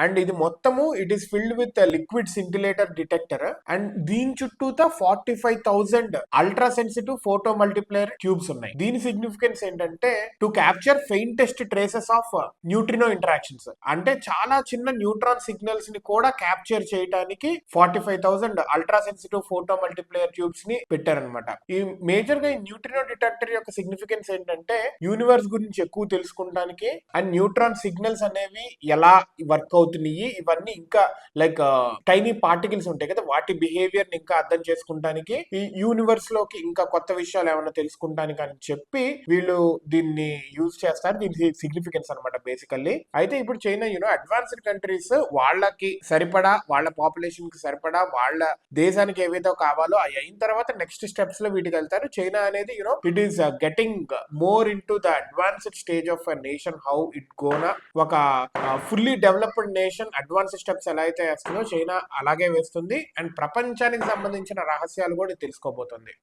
And ఇది మొత్తము it is filled with liquid scintillator detector. And దీని చుట్టూతా 45,000 ultra sensitive photo multiplier tubes ఉన్నాయి. దీని సిగ్నిఫికెన్స్ ఏంటంటే to capture faintest traces of neutrino interactions. అంటే చాలా చిన్న న్యూట్రాన్ సిగ్నల్స్ ని కూడా క్యాప్చర్ చేయడానికి 45,000 ultra sensitive photo multiplier tubes ని పెట్టారనమాట. ఈ మేజర్ గా ఈ న్యూట్రినో డిటెక్టర్ యొక్క సిగ్నిఫికెన్స్ ఏంటంటే యూనివర్స్ గురించి ఎక్కువ తెలుసుకోవడానికి అండ్ న్యూట్రాన్ సిగ్నల్స్ అనేవి ఎలా వర్క్ అవుతున్నాయి ఇవన్నీ ఇంకా లైక్ టైనీ పార్టికల్స్ ఉంటాయి కదా వాటి బిహేవియర్ ని ఇంకా అర్థం చేసుకుంటానికి ఈ యూనివర్స్ లోకి ఇంకా కొత్త విషయాలు ఏమైనా తెలుసుకుంటానికి అని చెప్పి వీళ్ళు దీన్ని యూజ్ చేస్తారు. దీని సిగ్నిఫికెన్స్ అనమాట బేసికల్లీ. అయితే ఇప్పుడు చైనా అడ్వాన్స్డ్ కంట్రీస్ వాళ్ళకి సరిపడా వాళ్ళ పాపులేషన్ కి సరిపడా వాళ్ళ దేశానికి ఏవైతే కావాలో అవి అయిన తర్వాత నెక్స్ట్ స్టెప్స్ లో వీటికి వెళ్తారు. చైనా అనేది it is getting more into the advanced stage of a nation. How it gonna ఒక fully developed nation advanced steps ఎలా అయితే వేస్తుందో చైనా అలాగే వేస్తుంది. అండ్ ప్రపంచానికి సంబంధించిన రహస్యాలు కూడా తెలుసుకోబోతుంది.